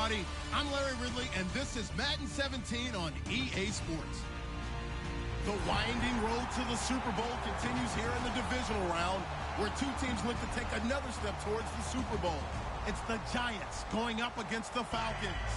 everybody. I'm Larry Ridley, and this is Madden 17 on EA Sports. The winding road to the Super Bowl continues here in the divisional round, where two teams look to take another step towards the Super Bowl. It's the Giants going up against the Falcons.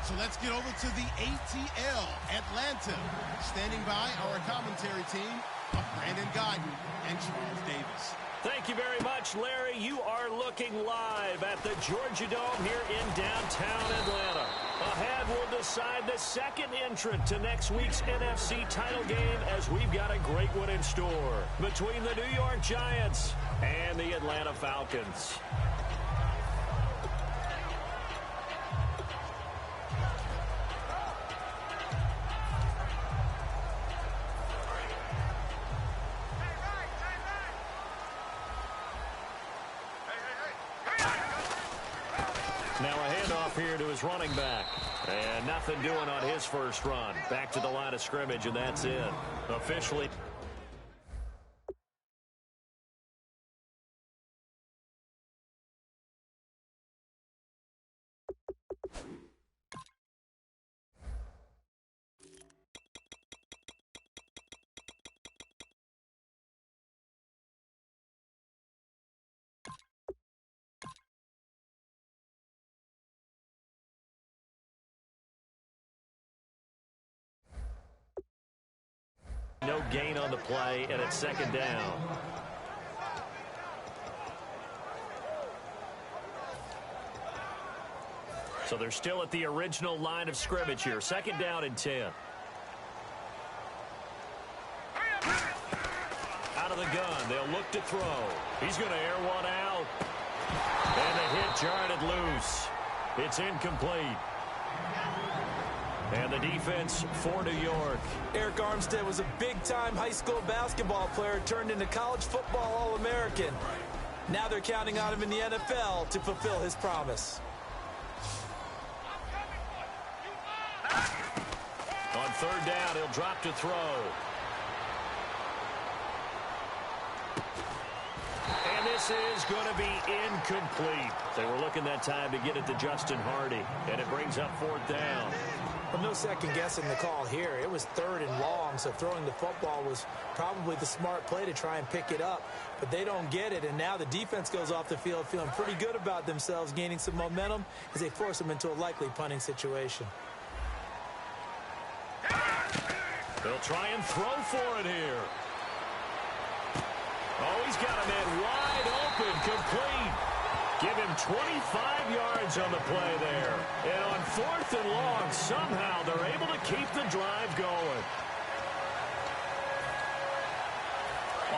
So let's get over to the ATL, Atlanta. Standing by our commentary team of Brandon Guyton and Charles Davis. Thank you very much, Larry. You are looking live at the Georgia Dome here in downtown Atlanta. Ahead, we'll decide the second entrant to next week's NFC title game, as we've got a great one in store between the New York Giants and the Atlanta Falcons. Now a handoff here to his running back. And nothing doing on his first run. Back to the line of scrimmage, and that's it. Officially. No gain on the play, and it's second down. So they're still at the original line of scrimmage here. Second down and 10. Out of the gun. They'll look to throw. He's going to air one out. And the hit jarred it loose. It's incomplete. And the defense for New York. Eric Armstead was a big-time high school basketball player turned into college football All-American. Now they're counting on him in the NFL to fulfill his promise. On third down, he'll drop to throw. And this is going to be incomplete. They were looking that time to get it to Justin Hardy, and it brings up fourth down. Well, no second guessing the call here. It was third and long, so throwing the football was probably the smart play to try and pick it up. But they don't get it, and now the defense goes off the field feeling pretty good about themselves, gaining some momentum as they force them into a likely punting situation. They'll try and throw for it here. Oh, he's got a man wide open, complete. Give him 25 yards on the play there. And on fourth and long, somehow they're able to keep the drive going.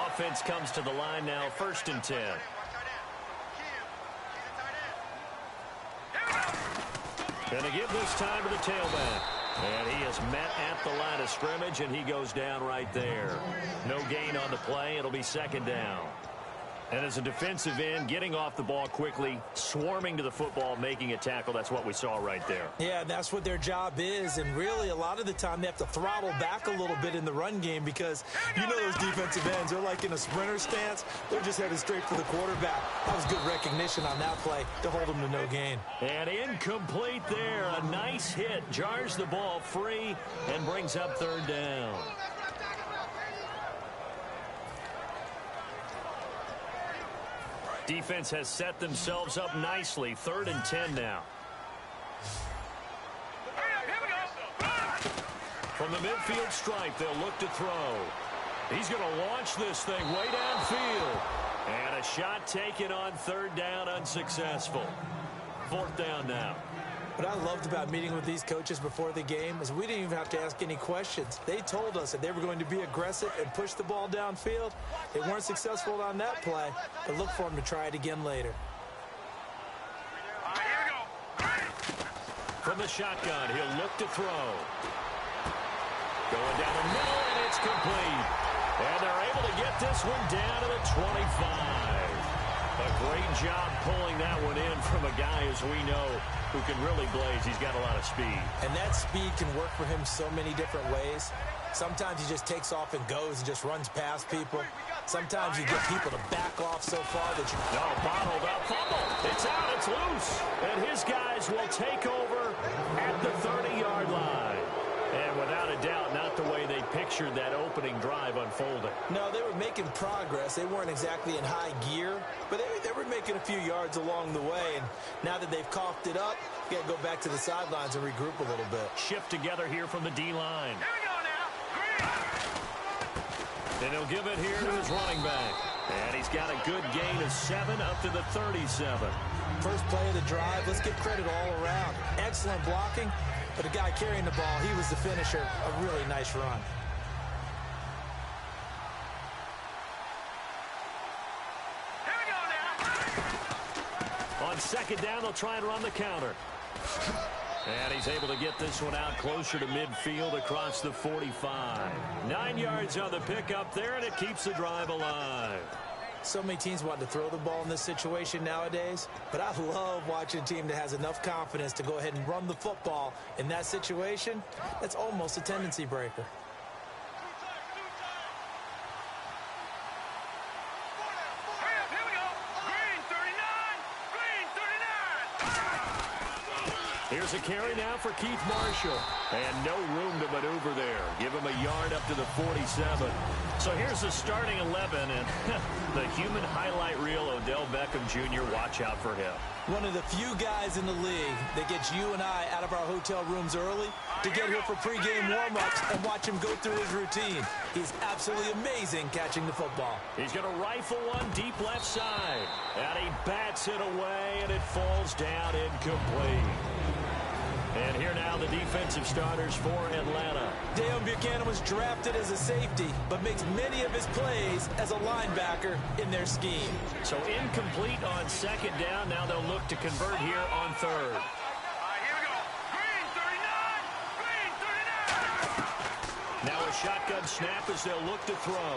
Offense comes to the line now, first and 10. Gonna give this time to the tailback. And he is met at the line of scrimmage, and he goes down right there. No gain on the play. It'll be second down. And as a defensive end, getting off the ball quickly, swarming to the football, making a tackle, that's what we saw right there. Yeah, that's what their job is. And really, a lot of the time, they have to throttle back a little bit in the run game because, you know, those defensive ends, they're like in a sprinter stance. They're just headed straight for the quarterback. That was good recognition on that play to hold them to no gain. And incomplete there. A nice hit. Jars the ball free and brings up third down. Defense has set themselves up nicely. Third and 10 now. From the midfield stripe, they'll look to throw. He's going to launch this thing way downfield. And a shot taken on third down, unsuccessful. Fourth down now. What I loved about meeting with these coaches before the game is we didn't even have to ask any questions. They told us that they were going to be aggressive and push the ball downfield. They weren't successful on that play, but look for them to try it again later. All right, here we go. From the shotgun, he'll look to throw. Going down the middle, and it's complete. And they're able to get this one down to the 25. A great job pulling that one in from a guy, as we know, who can really blaze. He's got a lot of speed. And that speed can work for him so many different ways. Sometimes he just takes off and goes and just runs past people. Sometimes you get people to back off so far that you... No, bottled up, fumble. It's out, it's loose. And his guys will take over at the 30-yard line. And without a doubt, not the way they pictured that opening drive unfolding. No, they were making progress. They weren't exactly in high gear, but they were making a few yards along the way. And now that they've coughed it up, you got to go back to the sidelines and regroup a little bit. Shift together here from the D-line. Here we go now. And he'll give it here to his running back. And he's got a good gain of 7 up to the 37. First play of the drive, let's give credit all around. Excellent blocking, but the guy carrying the ball, he was the finisher. A really nice run. Here we go now. On second down, they'll try and run the counter. And he's able to get this one out closer to midfield across the 45. 9 yards on the pickup there, and it keeps the drive alive. So many teams want to throw the ball in this situation nowadays, but I love watching a team that has enough confidence to go ahead and run the football in that situation. That's almost a tendency breaker. Here we go. Green 39. Green 39. Here's a carry now for Keith Marshall. And no room to maneuver there. Give him a yard up to the 47. So here's the starting 11, and the human highlight reel, Odell Beckham Jr., watch out for him. One of the few guys in the league that gets you and I out of our hotel rooms early to get here for pregame warm-ups and watch him go through his routine. He's absolutely amazing catching the football. He's going to rifle one deep left side. And he bats it away, and it falls down incomplete. And here now the defensive starters for Atlanta. Dale Buchanan was drafted as a safety, but makes many of his plays as a linebacker in their scheme. So incomplete on second down. Now they'll look to convert here on third. Here we go. Green 39. Green 39. Now a shotgun snap as they'll look to throw.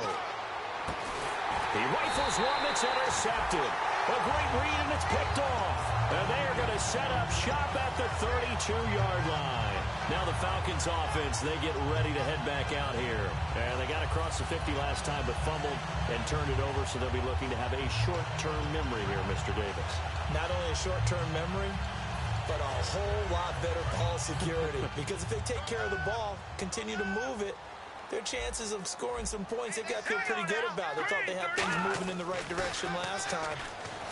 He rifles one that's intercepted. A great read, and it's picked off. And they are going to set up shop at the 32-yard line. Now the Falcons offense, they get ready to head back out here. And they got across the 50 last time, but fumbled and turned it over, so they'll be looking to have a short-term memory here, Mr. Davis. Not only a short-term memory, but a whole lot better ball security. Because if they take care of the ball, continue to move it, their chances of scoring some points, they've got to feel pretty good about. They thought they had things moving in the right direction last time.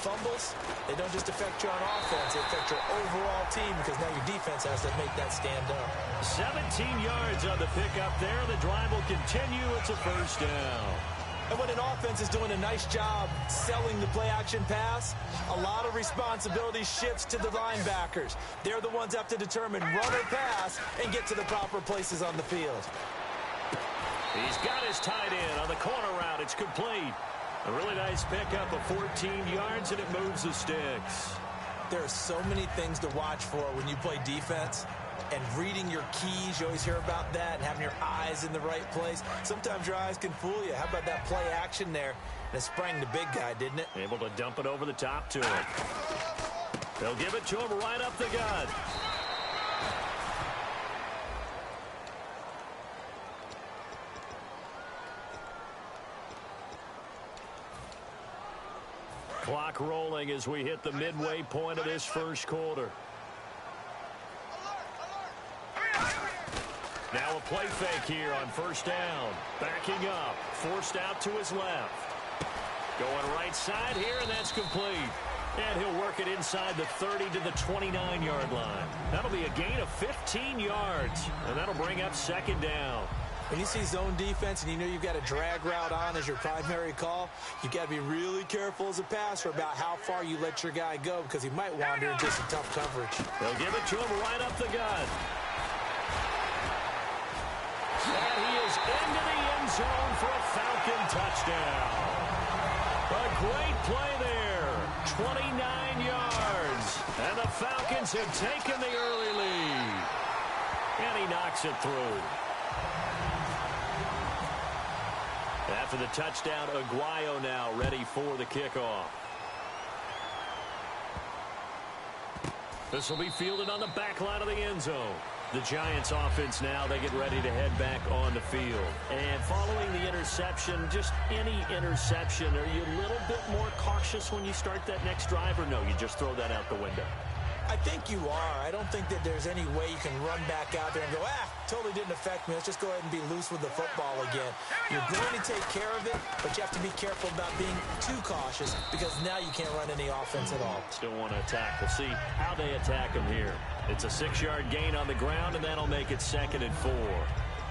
Fumbles, they don't just affect you on offense, they affect your overall team because now your defense has to make that stand up. 17 yards on the pickup there. The drive will continue. It's a first down. And when an offense is doing a nice job selling the play-action pass, a lot of responsibility shifts to the linebackers. They're the ones that have to determine run or pass and get to the proper places on the field. He's got his tight end on the corner route. It's complete. A really nice pickup of 14 yards, and it moves the sticks. There are so many things to watch for when you play defense. And reading your keys, you always hear about that, and having your eyes in the right place. Sometimes your eyes can fool you. How about that play action there? And it sprang the big guy, didn't it? Able to dump it over the top to him. They'll give it to him right up the gut. Clock rolling as we hit the midway point of this first quarter. Now a play fake here on first down. Backing up. Forced out to his left. Going right side here, and that's complete. And he'll work it inside the 30 to the 29-yard line. That'll be a gain of 15 yards, and that'll bring up second down. When you see zone defense and you know you've got a drag route on as your primary call, you've got to be really careful as a passer about how far you let your guy go because he might wander into some tough coverage. They'll give it to him right up the gut. And he is into the end zone for a Falcon touchdown. A great play there. 29 yards. And the Falcons have taken the early lead. And he knocks it through. After the touchdown, Aguayo now ready for the kickoff. This will be fielded on the back line of the end zone. The Giants offense now, they get ready to head back on the field. And following the interception, just any interception, are you a little bit more cautious when you start that next drive, or no, you just throw that out the window? I think you are. I don't think that there's any way you can run back out there and go, totally didn't affect me. Let's just go ahead and be loose with the football again. You're going to take care of it, but you have to be careful about being too cautious because now you can't run any offense at all. Still want to attack. We'll see how they attack him here. It's a 6-yard gain on the ground, and that'll make it 2nd and 4.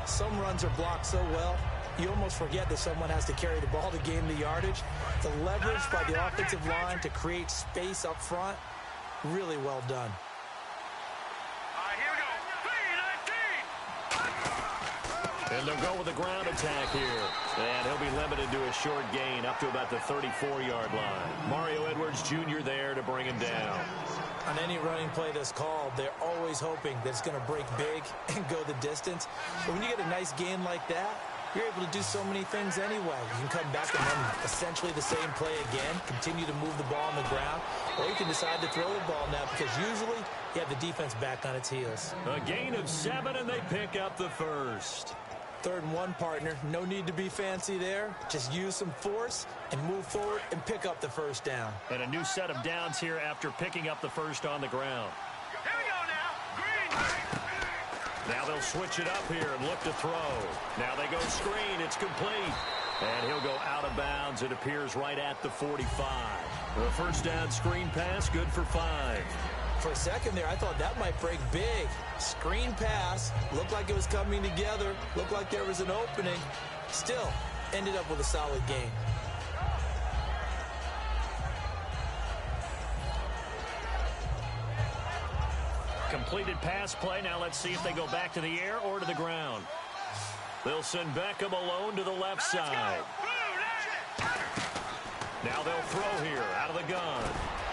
Some runs are blocked so well, you almost forget that someone has to carry the ball to gain the yardage. The leverage by the offensive line to create space up front, really well done. Here we go. 3-19. And they'll go with the ground attack here. And he'll be limited to a short gain up to about the 34-yard line. Mario Edwards Jr. there to bring him down. On any running play that's called, they're always hoping that it's going to break big and go the distance. But when you get a nice gain like that, you're able to do so many things anyway. You can come back and run essentially the same play again, continue to move the ball on the ground, or you can decide to throw the ball now because usually you have the defense back on its heels. A gain of 7, and they pick up the first. 3rd and 1, partner. No need to be fancy there. Just use some force and move forward and pick up the first down. And a new set of downs here after picking up the first on the ground. Here we go now. Green. Now they'll switch it up here and look to throw. Now they go screen. It's complete. And he'll go out of bounds. It appears right at the 45. The first down screen pass, good for 5. For a second there, I thought that might break big. Screen pass, looked like it was coming together, looked like there was an opening. Still, ended up with a solid gain. Completed pass play. Now let's see if they go back to the air or to the ground. They'll send Beckham alone to the left side. Now they'll throw here out of the gun.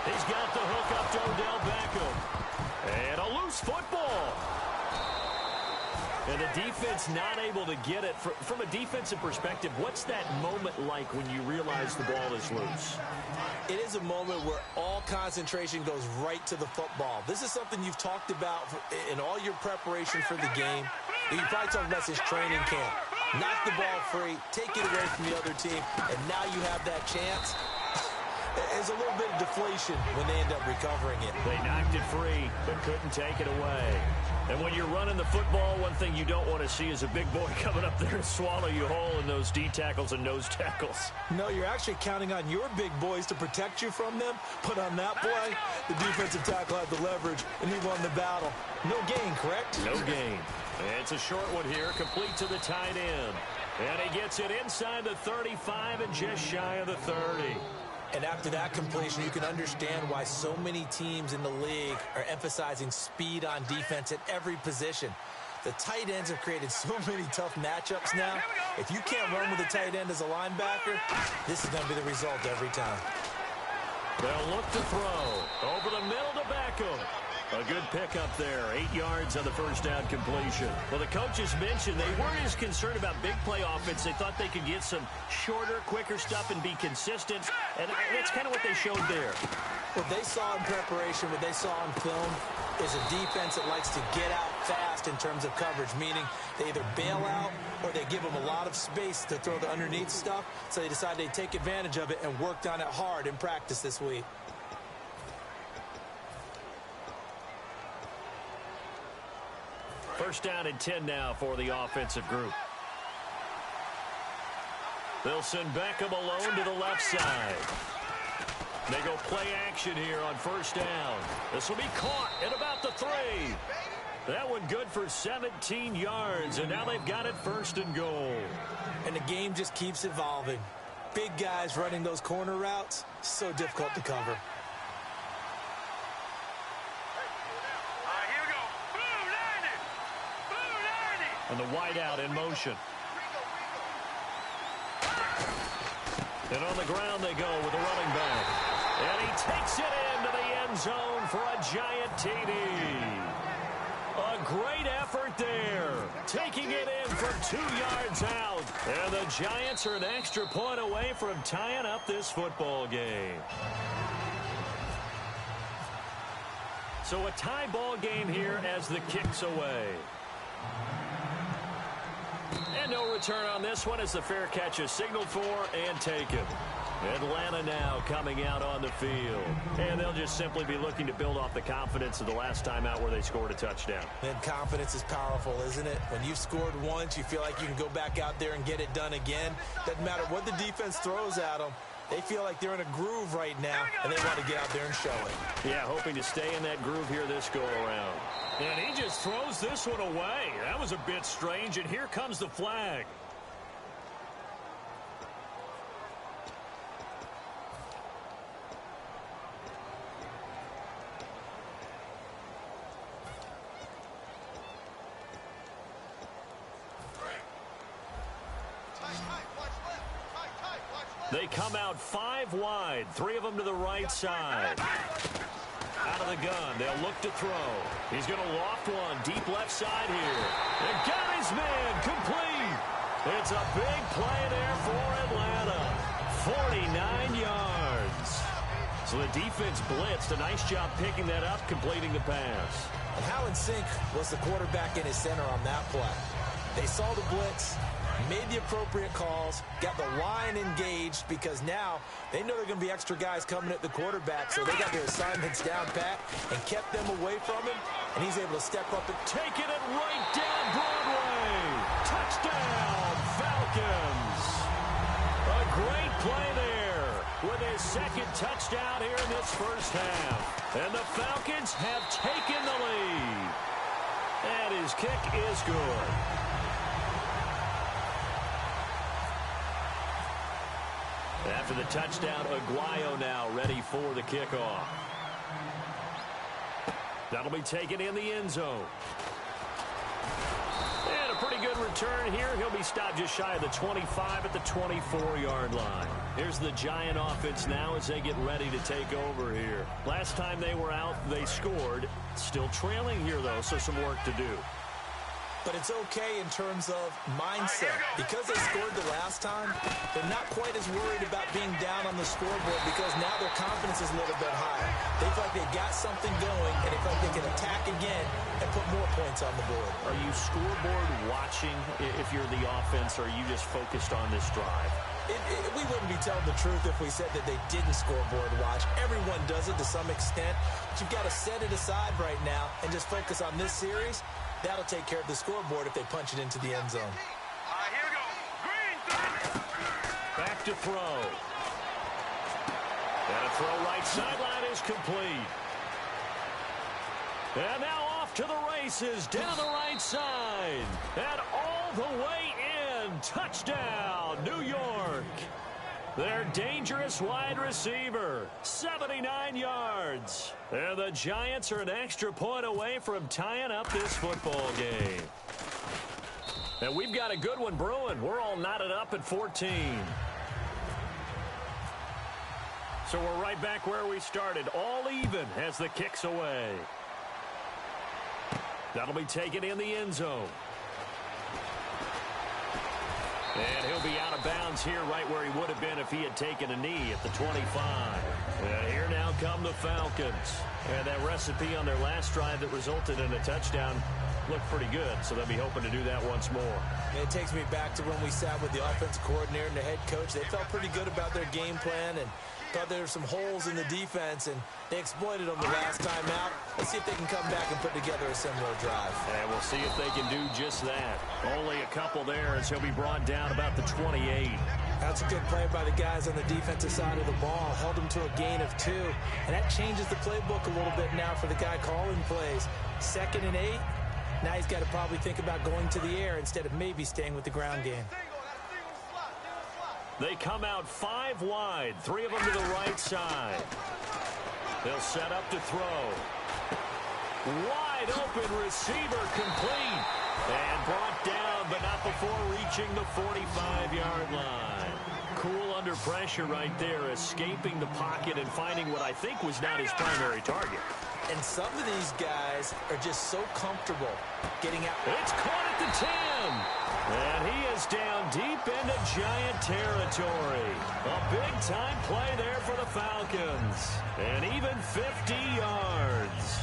He's got the hook up to Odell Beckham. And a loose football. And the defense not able to get it. From a defensive perspective, what's that moment like when you realize the ball is loose? It is a moment where all concentration goes right to the football. This is something you've talked about in all your preparation for the game. You probably talked about since training camp. Knock the ball free, take it away from the other team, and now you have that chance. There's a little bit of deflation when they end up recovering it. They knocked it free, but couldn't take it away. And when you're running the football, one thing you don't want to see is a big boy coming up there and swallow you whole in those D tackles and nose tackles. No, you're actually counting on your big boys to protect you from them. But on that play, the defensive tackle had the leverage, and he won the battle. No gain, correct? No gain. It's a short one here, complete to the tight end. And he gets it inside the 35 and just shy of the 30. And after that completion, you can understand why so many teams in the league are emphasizing speed on defense at every position. The tight ends have created so many tough matchups now. If you can't run with a tight end as a linebacker, this is going to be the result every time. They'll look to throw. Over the middle to Beckham. A good pickup there. 8 yards on the first down completion. Well, the coaches mentioned they weren't as concerned about big play offense. They thought they could get some shorter, quicker stuff and be consistent. And that's kind of what they showed there. What they saw in preparation, what they saw on film, is a defense that likes to get out fast in terms of coverage, meaning they either bail out or they give them a lot of space to throw the underneath stuff. So they decided they'd take advantage of it and worked on it hard in practice this week. First down and 10 now for the offensive group. They'll send Beckham alone to the left side. They go play action here on first down. This will be caught at about the 3. That one good for 17 yards, and now they've got it 1st and goal. And the game just keeps evolving. Big guys running those corner routes, so difficult to cover. And the wideout in motion. And on the ground they go with the running back. And he takes it into the end zone for a giant TD. A great effort there. Taking it in from 2 yards out. And the Giants are an extra point away from tying up this football game. So a tie ball game here as the kick's away. And no return on this one as the fair catch is signaled for and taken. Atlanta now coming out on the field. And they'll just simply be looking to build off the confidence of the last time out where they scored a touchdown. And confidence is powerful, isn't it? When you've scored once, you feel like you can go back out there and get it done again. Doesn't matter what the defense throws at them. They feel like they're in a groove right now, and they want to get out there and show it. Yeah, hoping to stay in that groove here this go-around. And he just throws this one away. That was a bit strange, and here comes the flag. They come out 5 wide, 3 of them to the right side. Out of the gun, they'll look to throw. He's going to loft one, deep left side here. And got his man, complete. It's a big play there for Atlanta. 49 yards. So the defense blitzed. A nice job picking that up, completing the pass. And how in sync was the quarterback in his center on that play? They saw the blitz, made the appropriate calls, got the line engaged because now they know they're going to be extra guys coming at the quarterback, so they got their assignments down pat and kept them away from him, and he's able to step up and taking it right down Broadway. Touchdown, Falcons. A great play there with his second touchdown here in this first half. And the Falcons have taken the lead. And his kick is good. After the touchdown, Aguayo now ready for the kickoff. That'll be taken in the end zone. And a pretty good return here. He'll be stopped just shy of the 25 at the 24-yard line. Here's the Giant offense now as they get ready to take over here. Last time they were out, they scored. Still trailing here, though, so some work to do. But it's okay in terms of mindset. Because they scored the last time, they're not quite as worried about being down on the scoreboard because now their confidence is a little bit higher. They feel like they've got something going, and they feel like they can attack again and put more points on the board. Are you scoreboard watching if you're the offense, or are you just focused on this drive? We wouldn't be telling the truth if we said that they didn't scoreboard watch. Everyone does it to some extent. But you've got to set it aside right now and just focus on this series. That'll take care of the scoreboard if they punch it into the end zone. Here we go. Green. Back to throw. And a throw right sideline is complete. And now off to the races, down the right side. And all the way in. Touchdown, New York. Their dangerous wide receiver, 79 yards. And the Giants are an extra point away from tying up this football game. And we've got a good one brewing. We're all knotted up at 14. So we're right back where we started, all even as the kick's away. That'll be taken in the end zone. And he'll be out of bounds here right where he would have been if he had taken a knee at the 25. And here now come the Falcons. And that recipe on their last drive that resulted in a touchdown looked pretty good, so they'll be hoping to do that once more. And it takes me back to when we sat with the offensive coordinator and the head coach. They felt pretty good about their game plan and thought there were some holes in the defense, and they exploited them the last time out. Let's see if they can come back and put together a similar drive. And we'll see if they can do just that. Only a couple there as he'll be brought down about the 28. That's a good play by the guys on the defensive side of the ball. Held them to a gain of 2. And that changes the playbook a little bit now for the guy calling plays. 2nd and 8. Now he's got to probably think about going to the air instead of maybe staying with the ground game. They come out 5 wide, 3 of them to the right side. They'll set up to throw. Wide open receiver complete. And brought down, but not before reaching the 45-yard line. Cool under pressure right there, escaping the pocket and finding what I think was not his primary target. And some of these guys are just so comfortable getting out. It's caught at the 10. And he is down deep into Giant territory. A big-time play there for the Falcons. And even 50 yards.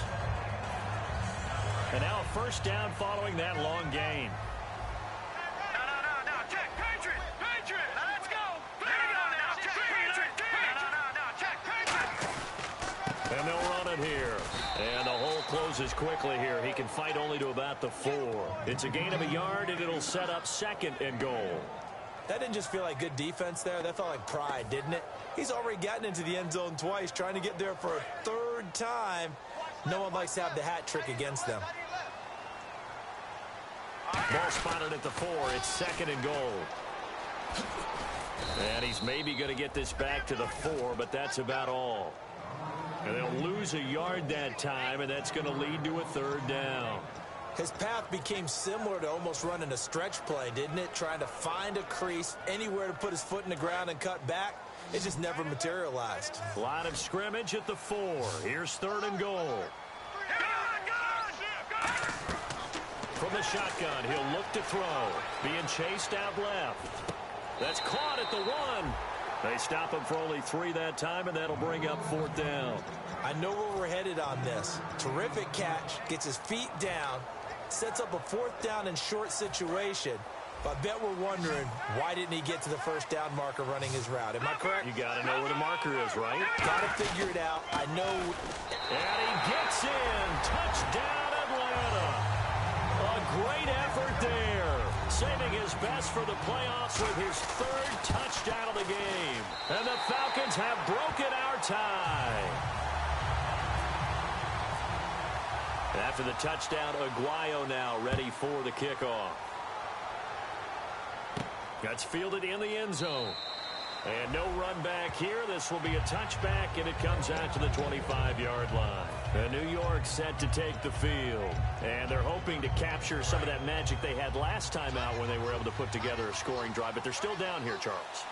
And now a first down following that long gain. No, check, Patriot. Now let's go. Now, check, Patriot. No, check, Patriot. And they'll run it here. And the hole closes quickly here. He can fight only to about the 4. It's a gain of a yard, and it'll set up 2nd and goal. That didn't just feel like good defense there. That felt like pride, didn't it? He's already gotten into the end zone twice, trying to get there for a 3rd time. No one likes to have the hat trick against them. Ball spotted at the 4. It's 2nd and goal. And he's maybe going to get this back to the 4, but that's about all. And they'll lose a yard that time, and that's going to lead to a 3rd down. His path became similar to almost running a stretch play, didn't it? Trying to find a crease, anywhere to put his foot in the ground and cut back. It just never materialized. Line of scrimmage at the 4. Here's 3rd and goal. From the shotgun, he'll look to throw. Being chased out left. That's caught at the 1. They stop him for only 3 that time, and that'll bring up 4th down. I know where we're headed on this. Terrific catch, gets his feet down, sets up a 4th down and short situation. But I bet we're wondering, why didn't he get to the first down marker running his route? Am I correct? You got to know where the marker is, right? Got to figure it out. I know. And he gets in. Touchdown, Atlanta. A great effort there. Saving his best for the playoffs with his 3rd touchdown of the game. And the Falcons have broken our tie. After the touchdown, Aguayo now ready for the kickoff. That's fielded in the end zone. And no run back here. This will be a touchback, and it comes out to the 25-yard line. And New York set to take the field. And they're hoping to capture some of that magic they had last time out when they were able to put together a scoring drive. But they're still down here, Charles.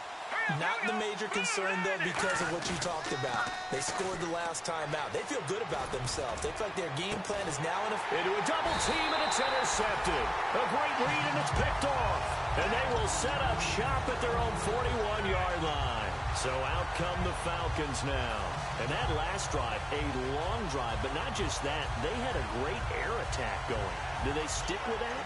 Not the major concern, though, because of what you talked about. They scored the last time out. They feel good about themselves. They feel like their game plan is now into a double team, and it's intercepted. A great read, and it's picked off. And they will set up shop at their own 41-yard line. So out come the Falcons now. And that last drive, a long drive, but not just that. They had a great air attack going. Do they stick with that?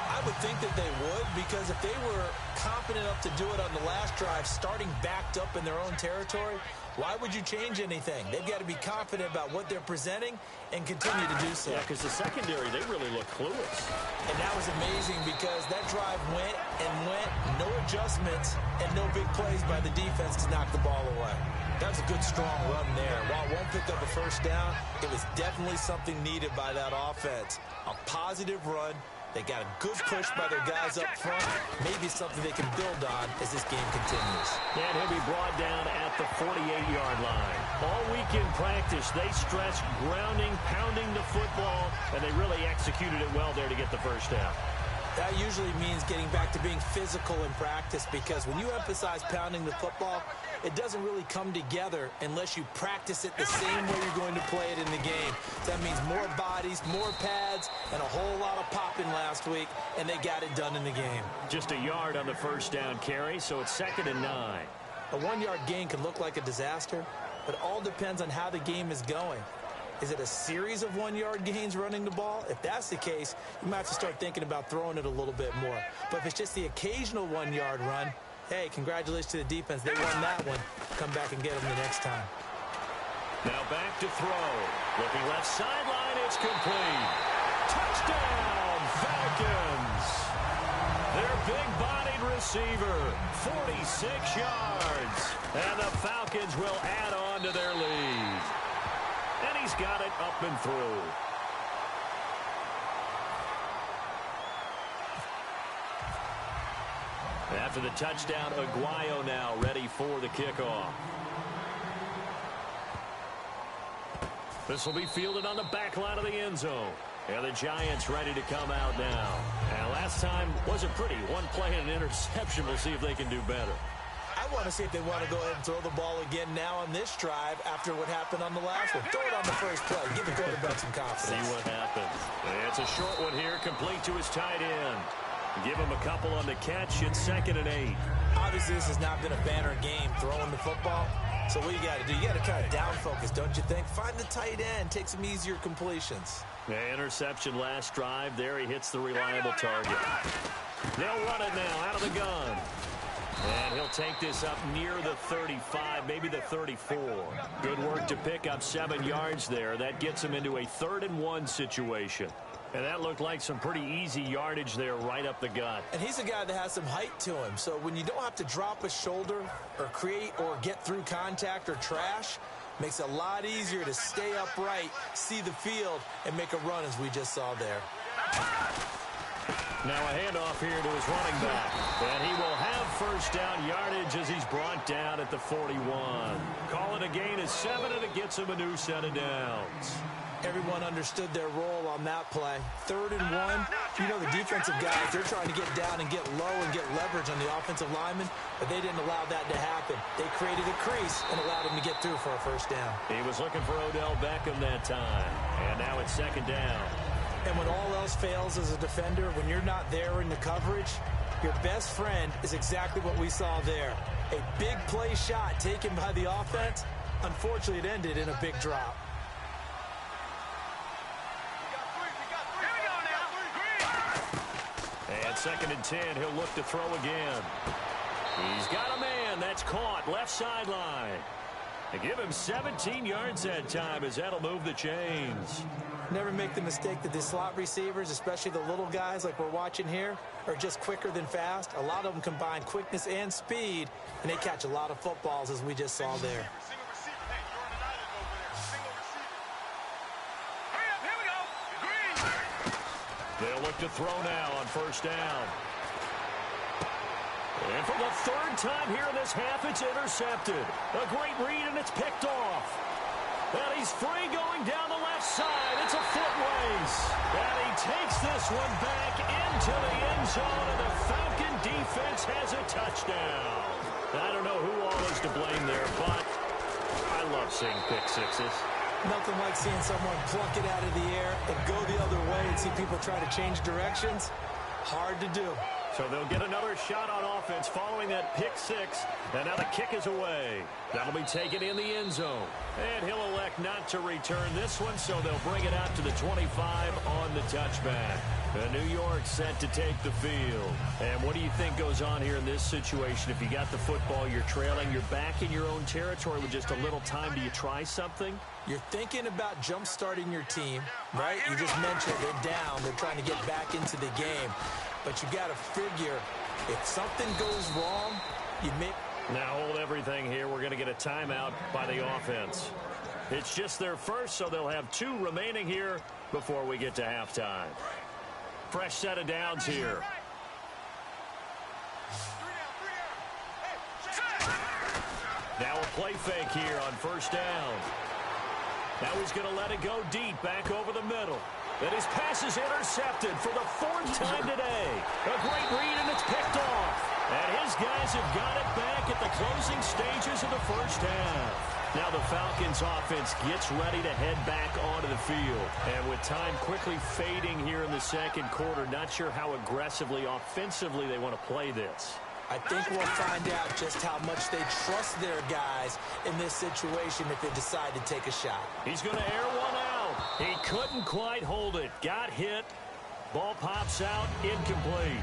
I would think that they would, because if they were confident enough to do it on the last drive, starting backed up in their own territory, why would you change anything? They've got to be confident about what they're presenting and continue to do so. Yeah, because the secondary, they really look clueless. And that was amazing because that drive went and went, no adjustments, and no big plays by the defense to knock the ball away. That was a good, strong run there. While it won't pick up a first down, it was definitely something needed by that offense. A positive run. They got a good push by their guys up front. Maybe something they can build on as this game continues. And he'll be brought down at the 48-yard line. All week in practice, they stressed grounding, pounding the football, and they really executed it well there to get the first down. That usually means getting back to being physical in practice, because when you emphasize pounding the football, it doesn't really come together unless you practice it the same way you're going to play it in the game. That means more bodies, more pads, and a whole lot of popping last week, and they got it done in the game. Just a yard on the first down carry, so it's 2nd and 9. A 1-yard gain can look like a disaster, but it all depends on how the game is going. Is it a series of 1-yard gains running the ball? If that's the case, you might have to start thinking about throwing it a little bit more. But if it's just the occasional 1-yard run, hey, congratulations to the defense. They won that one. Come back and get them the next time. Now back to throw. Looking left sideline, it's complete. Touchdown, Falcons. Their big-bodied receiver, 46 yards. And the Falcons will add on to their lead. And he's got it up and through. After the touchdown, Aguayo now ready for the kickoff. This will be fielded on the back line of the end zone. And the Giants ready to come out now. And last time wasn't pretty. One play and an interception. We'll see if they can do better. I want to see if they want to go ahead and throw the ball again now on this drive after what happened on the last one. Throw it on the first play. Give the quarterback some confidence. See what happens. And it's a short one here, complete to his tight end. Give him a couple on the catch. It's 2nd and 8. Obviously, this has not been a banner game throwing the football, So what you got to do, you got to kind of down focus, don't you think? Find the tight end, take some easier completions. Yeah, interception last drive. There he hits the reliable target. They'll run it now out of the gun. And he'll take this up near the 35, maybe the 34. Good work to pick up 7 yards there. That gets him into a 3rd-and-1 situation. And that looked like some pretty easy yardage there right up the gut. And he's a guy that has some height to him. So when you don't have to drop a shoulder or create or get through contact or trash, makes it a lot easier to stay upright, see the field, and make a run as we just saw there. Now a handoff here to his running back. And he will have first down yardage as he's brought down at the 41. Call it a gain of 7, and it gets him a new set of downs. Everyone understood their role on that play. 3rd-and-1. You know the defensive guys, they're trying to get down and get low and get leverage on the offensive lineman, but they didn't allow that to happen. They created a crease and allowed him to get through for a first down. He was looking for Odell Beckham that time. And now it's 2nd down. And when all else fails as a defender, when you're not there in the coverage, your best friend is exactly what we saw there. A big play shot taken by the offense. Unfortunately, it ended in a big drop. And 2nd and 10, he'll look to throw again. He's got a man that's caught left sideline. They give him 17 yards that time as that'll move the chains. Never make the mistake that the slot receivers, especially the little guys like we're watching here, are just quicker than fast. A lot of them combine quickness and speed, and they catch a lot of footballs as we just saw there. They'll look to throw now on first down. And for the 3rd time here in this half, it's intercepted. A great read, and it's picked off. And he's free going down the left side. It's a foot race. And he takes this one back into the end zone, and the Falcon defense has a touchdown. I don't know who all is to blame there, but I love seeing pick sixes. Nothing like seeing someone pluck it out of the air and go the other way and see people try to change directions. Hard to do. So they'll get another shot on offense following that pick 6. And now the kick is away. That'll be taken in the end zone. And he'll elect not to return this one, so they'll bring it out to the 25 on the touchback. New York set to take the field. And what do you think goes on here in this situation? If you got the football, you're trailing, you're back in your own territory with just a little time. Do you try something? You're thinking about jump-starting your team, right? You just mentioned they're down. They're trying to get back into the game. But you got to figure if something goes wrong, you may... Now hold everything here. We're going to get a timeout by the offense. It's just their first, so they'll have 2 remaining here before we get to halftime. Fresh set of downs here. Now a play fake here on first down. Now he's going to let it go deep back over the middle. And his pass is intercepted for the 4th time today. A great read, and it's picked off. And his guys have got it back at the closing stages of the first half. Now the Falcons offense gets ready to head back onto the field. And with time quickly fading here in the 2nd quarter, not sure how aggressively, offensively they want to play this. I think we'll find out just how much they trust their guys in this situation if they decide to take a shot. He's going to air one out. He couldn't quite hold it. Got hit. Ball pops out. Incomplete.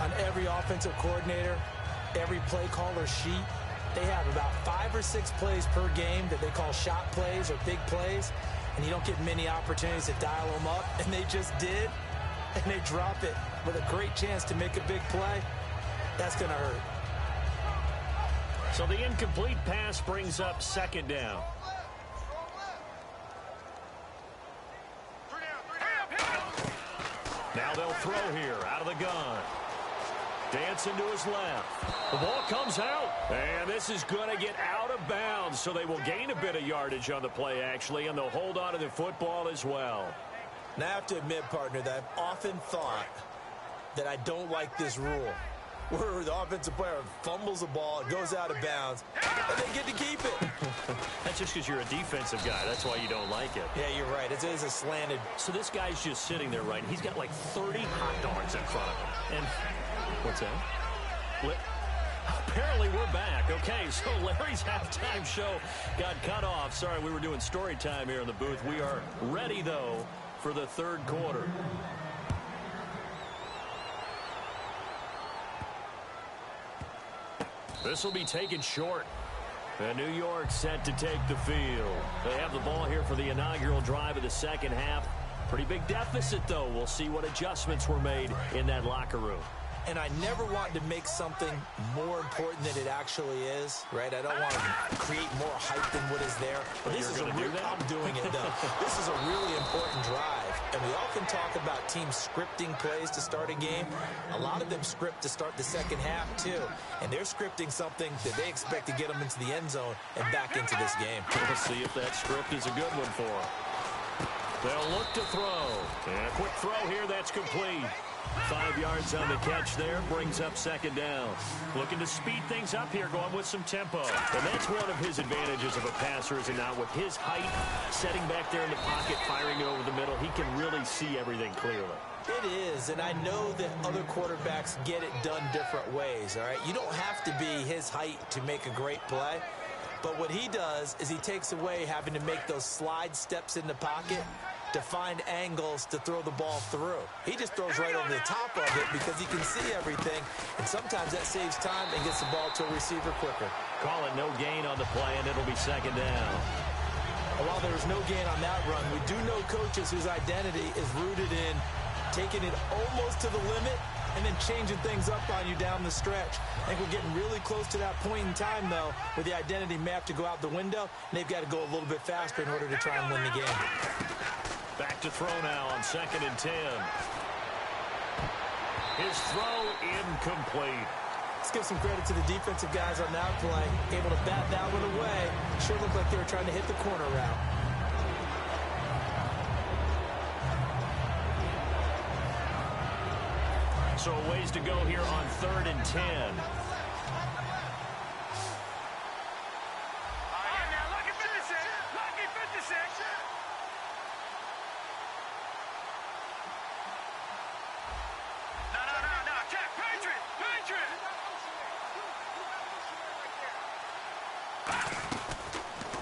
On every offensive coordinator, every play caller sheet, they have about 5 or 6 plays per game that they call shot plays or big plays, and you don't get many opportunities to dial them up, and they just did, and they drop it with a great chance to make a big play. That's going to hurt. So the incomplete pass brings up 2nd down. Now they'll throw here out of the gun. Dancing to his left. The ball comes out. And this is going to get out of bounds, so they will gain a bit of yardage on the play, actually, and they'll hold on to the football as well. Now, I have to admit, partner, that I've often thought that I don't like this rule, where the offensive player fumbles the ball, it goes out of bounds, and they get to keep it. That's just because you're a defensive guy. That's why you don't like it. Yeah, you're right. It is a slanted. So this guy's just sitting there, right? He's got like 30 hot dogs in front of him. And what's that? apparently we're back. Okay, so Larry's halftime show got cut off. Sorry, we were doing story time here in the booth. We are ready, though, for the third quarter. This will be taken short. And New York set to take the field. They have the ball here for the inaugural drive of the second half. Pretty big deficit, though. We'll see what adjustments were made in that locker room. And I never want to make something more important than it actually is, right? I don't want to create more hype than what is there. But this is I'm doing it, though. This is a really important drive. And we often talk about teams scripting plays to start a game. A lot of them script to start the second half, too. And they're scripting something that they expect to get them into the end zone and back into this game. We'll see if that script is a good one for them. They'll look to throw. And a quick throw here, that's complete. 5 yards on the catch there, brings up second down. Looking to speed things up here, going with some tempo. And that's one of his advantages of a passer, is now with his height, setting back there in the pocket, firing it over the middle, he can really see everything clearly. It is, and I know that other quarterbacks get it done different ways, all right? You don't have to be his height to make a great play. But what he does is he takes away having to make those slide steps in the pocket to find angles to throw the ball through. He just throws right over the top of it because he can see everything, and sometimes that saves time and gets the ball to a receiver quicker. Call it no gain on the play, and it'll be second down. While there was no gain on that run, we do know coaches whose identity is rooted in taking it almost to the limit and then changing things up on you down the stretch. I think we're getting really close to that point in time, though, where the identity map to go out the window, and they've got to go a little bit faster in order to try and win the game. Back to throw now on 2nd and 10. His throw incomplete. Let's give some credit to the defensive guys on that play. Able to bat that one away. Sure looked like they were trying to hit the corner route. So a ways to go here on 3rd and 10.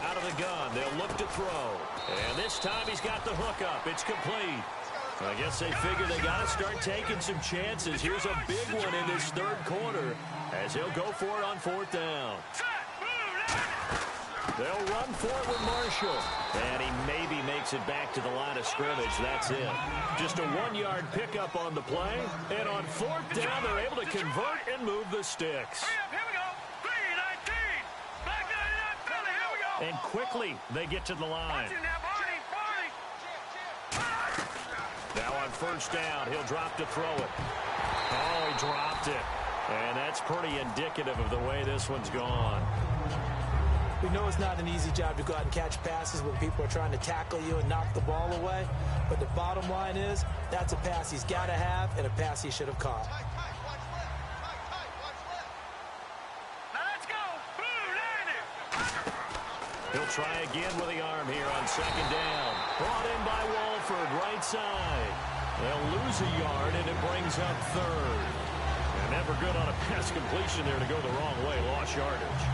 Out of the gun, they'll look to throw. And this time he's got the hook up. It's complete. I guess they figure they got to start taking some chances. Here's a big one in this third quarter as he'll go for it on 4th down. They'll run for it with Marshall. And he maybe makes it back to the line of scrimmage. That's it. Just a 1-yard pickup on the play. And on 4th down, they're able to convert and move the sticks. And quickly, they get to the line. Now on 1st down, he'll drop to throw it. Oh, he dropped it. And that's pretty indicative of the way this one's gone. We know it's not an easy job to go out and catch passes when people are trying to tackle you and knock the ball away. But the bottom line is, that's a pass he's got to have and a pass he should have caught. He'll try again with the arm here on 2nd down. Brought in by Walford, right side. They'll lose a yard, and it brings up 3rd. And never good on a pass completion there to go the wrong way. Lost yardage.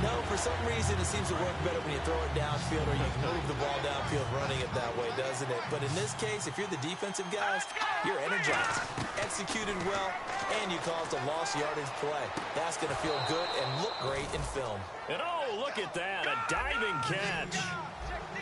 No, for some reason, it seems to work better when you throw it downfield or you can move the ball downfield running it that way, doesn't it? But in this case, if you're the defensive guys, you're energized, executed well, and you caused a lost yardage play. That's going to feel good and look great in film. And oh, look at that, a diving catch.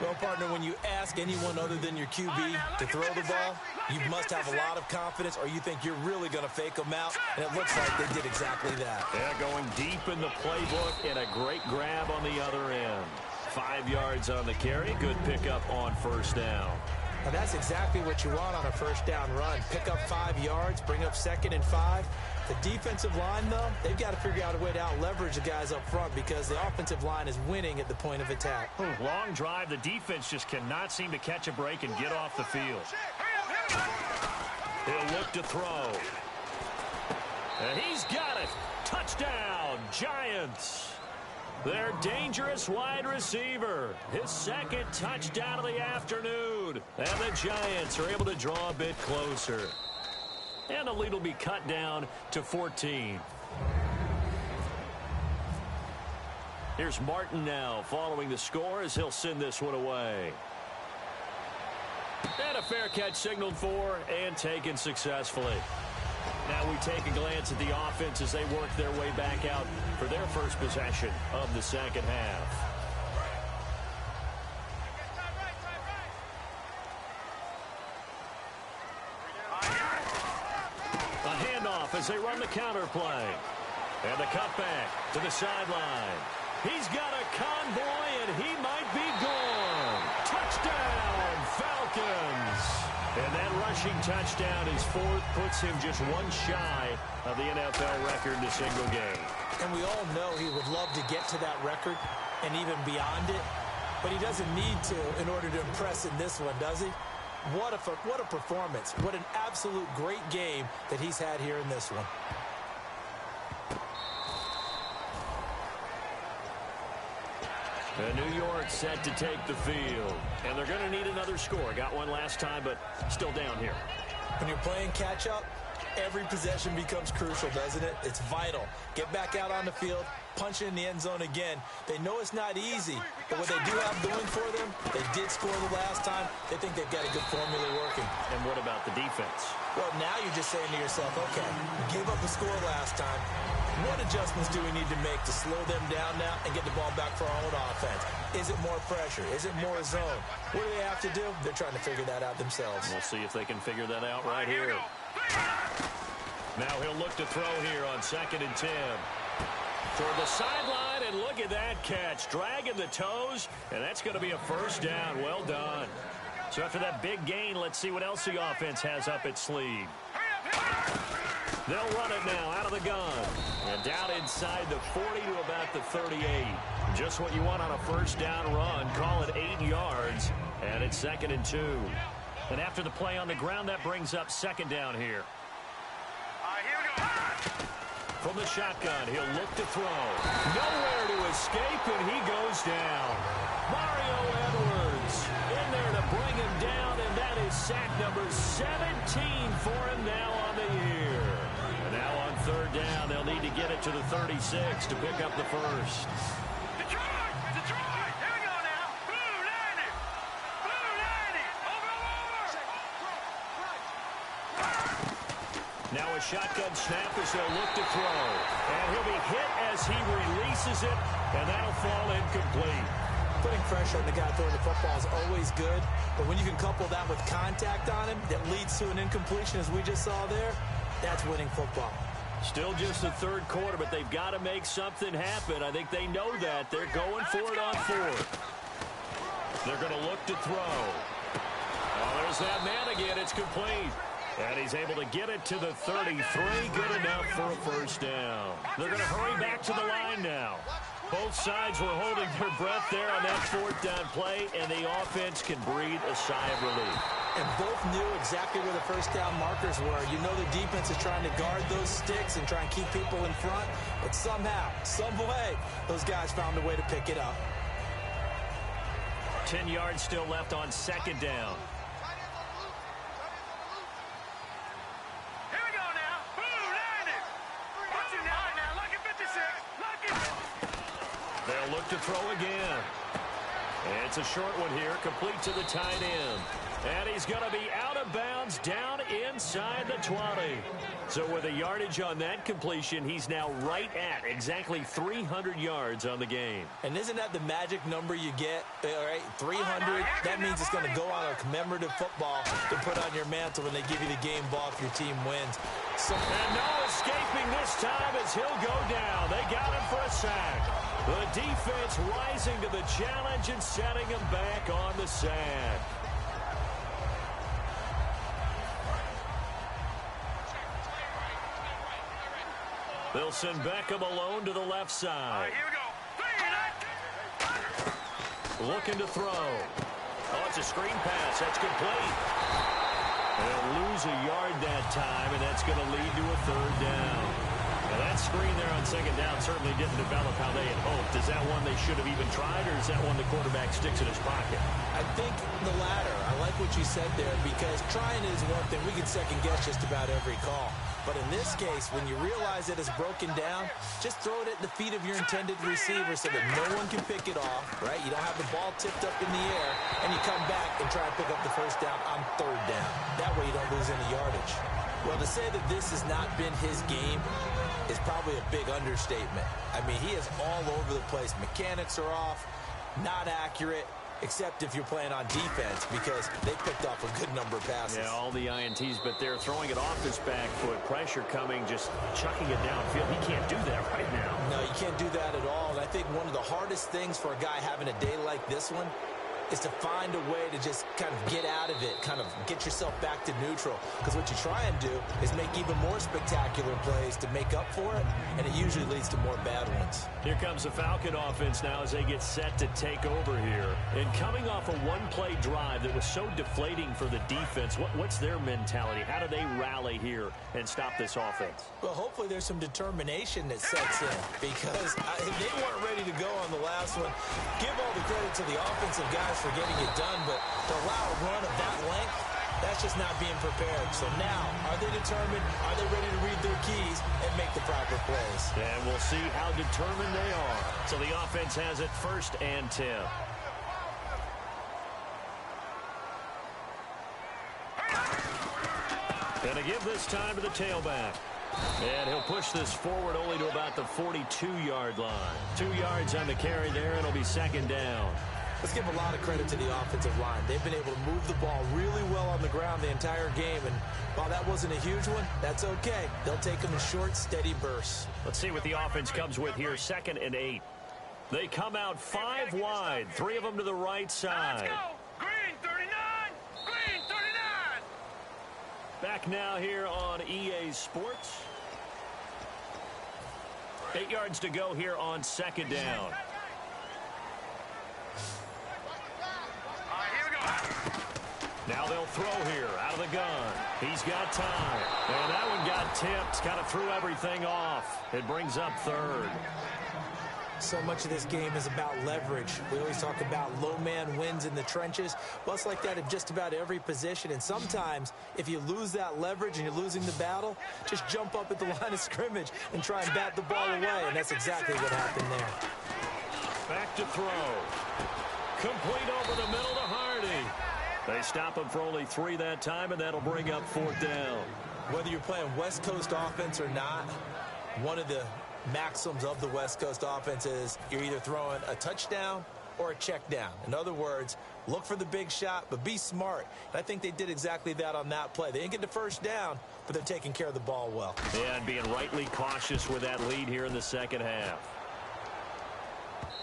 Well, partner, when you ask anyone other than your QB to throw the ball, you must have a lot of confidence or you think you're really going to fake them out, and it looks like they did exactly that. Yeah, going deep in the playbook and a great grab on the other end. 5 yards on the carry, good pickup on 1st down. Now, that's exactly what you want on a 1st down run. Pick up 5 yards, bring up 2nd and 5. The defensive line, though, they've got to figure out a way to out-leverage the guys up front because the offensive line is winning at the point of attack. Long drive. The defense just cannot seem to catch a break and get off the field. He'll look to throw. And he's got it. Touchdown, Giants. Their dangerous wide receiver. His 2nd touchdown of the afternoon. And the Giants are able to draw a bit closer. And the lead will be cut down to 14. Here's Martin now following the score as he'll send this one away. And a fair catch signaled for and taken successfully. Now we take a glance at the offense as they work their way back out for their first possession of the second half. A handoff as they run the counter play. And the cutback to the sideline. He's got a convoy, and he might be gone. Touchdown, Falcons. And that rushing touchdown is fourth, puts him just one shy of the NFL record in a single game. And we all know he would love to get to that record and even beyond it, but he doesn't need to in order to impress in this one, does he? What a performance. What an absolute great game that he's had here in this one. And New York set to take the field. And they're going to need another score. Got one last time, but still down here. When you're playing catch-up, every possession becomes crucial, doesn't it? It's vital. Get back out on the field, punch it in the end zone again. They know it's not easy, but what they do have going for them, they did score the last time. They think they've got a good formula working. And what about the defense? Well, now you're just saying to yourself, okay, we gave up a score last time. What adjustments do we need to make to slow them down now and get the ball back for our own offense? Is it more pressure? Is it more zone? What do they have to do? They're trying to figure that out themselves. We'll see if they can figure that out right here. Now he'll look to throw here on 2nd and 10. Toward the sideline, and look at that catch. Dragging the toes, and that's going to be a first down. Well done. So after that big gain, let's see what else the offense has up its sleeve. They'll run it now out of the gun. And down inside the 40 to about the 38. Just what you want on a first down run. Call it 8 yards. And it's 2nd and 2. And after the play on the ground, that brings up 2nd down here. From the shotgun, he'll look to throw. Nowhere to escape, and he goes down. Mario Edwards in there to bring him down, and that is sack number 17 for him now on the year. And now on 3rd down, they'll need to get it to the 36 to pick up the first. Detroit! Detroit! Here we go now. Blue 90! Blue 90! Over! Now a shotgun snap as they'll look to throw. And he'll be hit as he releases it, and that'll fall incomplete. Putting pressure on the guy throwing the football is always good, but when you can couple that with contact on him that leads to an incompletion, as we just saw there, that's winning football. Still just the 3rd quarter, but they've got to make something happen. I think they know that. They're going for it on 4th. They're going to look to throw. Oh, there's that man again. It's complete. And he's able to get it to the 33. Good enough for a first down. They're going to hurry back to the line now. Both sides were holding their breath there on that 4th down play, and the offense can breathe a sigh of relief. And both knew exactly where the first down markers were. You know the defense is trying to guard those sticks and try and keep people in front, but somehow, some way, those guys found a way to pick it up. 10 yards still left on 2nd down. They'll look to throw again. And it's a short one here, complete to the tight end. And he's going to be out of bounds down inside the 20. So with a yardage on that completion, he's now right at exactly 300 yards on the game. And isn't that the magic number you get? All right, 300. That means it's going to go on a commemorative football to put on your mantle when they give you the game ball if your team wins. And no escaping this time as he'll go down. They got him for a sack. The defense rising to the challenge and setting him back on the sack. They'll send Beckham alone to the left side. Here we go. Looking to throw. Oh, it's a screen pass. That's complete. They'll lose a yard that time, and that's going to lead to a 3rd down. Now, that screen there on 2nd down certainly didn't develop how they had hoped. Is that one they should have even tried, or is that one the quarterback sticks in his pocket? I think the latter. I like what you said there, because trying is one thing. We can second-guess just about every call. But in this case, when you realize that it's broken down, just throw it at the feet of your intended receiver so that no one can pick it off, right? You don't have the ball tipped up in the air, and you come back and try to pick up the first down on third down. That way you don't lose any yardage. Well, to say that this has not been his game is probably a big understatement. I mean, he is all over the place. Mechanics are off, not accurate, except if you're playing on defense, because they picked off a good number of passes. Yeah, all the INTs, but they're throwing it off his back foot. Pressure coming, just chucking it downfield. He can't do that right now. No, you can't do that at all. And I think one of the hardest things for a guy having a day like this one is to find a way to just kind of get out of it, kind of get yourself back to neutral. Because what you try and do is make even more spectacular plays to make up for it, and it usually leads to more bad ones. Here comes the Falcon offense now as they get set to take over here. And coming off a one-play drive that was so deflating for the defense, what's their mentality? How do they rally here and stop this offense? Well, hopefully there's some determination that sets in, because if they weren't ready to go on the last one, give all the credit to the offensive guys for getting it done, but to allow a run of that length, that's just not being prepared. So now, are they determined? Are they ready to read their keys and make the proper plays? And we'll see how determined they are. So the offense has it 1st and 10. And to give this time to the tailback. And he'll push this forward only to about the 42-yard line. 2 yards on the carry there, and it'll be 2nd down. Let's give a lot of credit to the offensive line. They've been able to move the ball really well on the ground the entire game, and while that wasn't a huge one, that's okay. They'll take them in short, steady bursts. Let's see what the offense comes with here, 2nd and 8. They come out 5 wide, 3 of them to the right side. Let's go! Green 39! Green 39! Back now here on EA Sports. 8 yards to go here on 2nd down. Now they'll throw here out of the gun. He's got time. And that one got tipped. Kind of threw everything off. It brings up 3rd. So much of this game is about leverage. We always talk about low man wins in the trenches. Well, it's like that in just about every position. And sometimes, if you lose that leverage and you're losing the battle, just jump up at the line of scrimmage and try and bat the ball away. And that's exactly what happened there. Back to throw. Complete over the middle to Hardy. They stop him for only 3 that time, and that'll bring up 4th down. Whether you're playing West Coast offense or not, one of the maxims of the West Coast offense is you're either throwing a touchdown or a check down. In other words, look for the big shot, but be smart. And I think they did exactly that on that play. They didn't get the first down, but they're taking care of the ball well. Yeah, and being rightly cautious with that lead here in the 2nd half.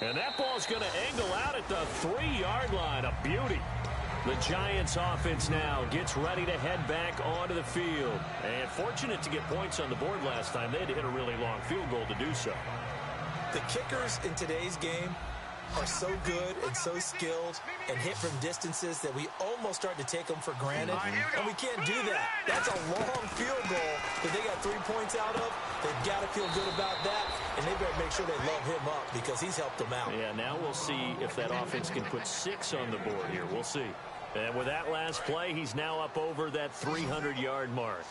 And that ball's going to angle out at the 3-yard line. A beauty. The Giants offense now gets ready to head back onto the field. And fortunate to get points on the board last time. They had to hit a really long field goal to do so. The kickers in today's game are so good and so skilled and hit from distances that we almost start to take them for granted. And we can't do that. That's a long field goal that they got 3 points out of. They've got to feel good about that, and they better make sure they love him up because he's helped them out. Yeah, now we'll see if that offense can put 6 on the board here. We'll see. And with that last play, he's now up over that 300-yard mark.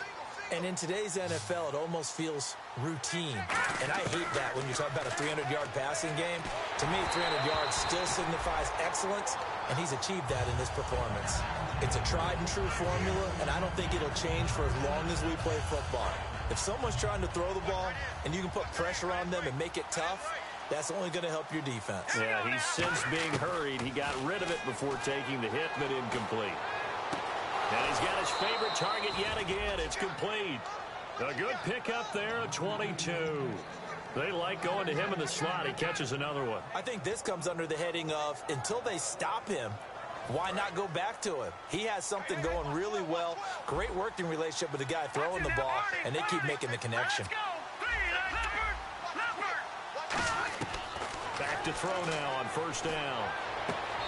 And in today's NFL, it almost feels routine. And I hate that when you talk about a 300-yard passing game. To me, 300 yards still signifies excellence, and he's achieved that in this performance. It's a tried-and-true formula, and I don't think it'll change for as long as we play football. If someone's trying to throw the ball and you can put pressure on them and make it tough, that's only going to help your defense. Yeah, he's since being hurried. He got rid of it before taking the hit, but incomplete. And he's got his favorite target yet again. It's complete. A good pickup there at 22. They like going to him in the slot. He catches another one. I think this comes under the heading of until they stop him, why not go back to him? He has something going really well. Great working relationship with the guy throwing the ball, and they keep making the connection. Back to throw now on 1st down.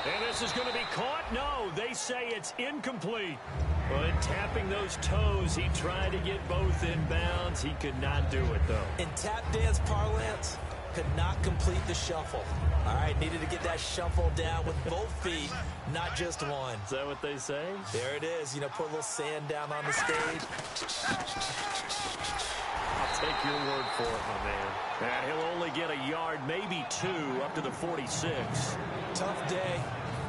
And this is going to be caught. No, they say it's incomplete. But in tapping those toes, he tried to get both in bounds. He could not do it, though. In tap dance parlance, could not complete the shuffle. All right, needed to get that shuffle down with both feet, not just one. Is that what they say? There it is. You know, put a little sand down on the stage. I'll take your word for it, my man. And he'll only get a yard, maybe 2, up to the 46. Tough day,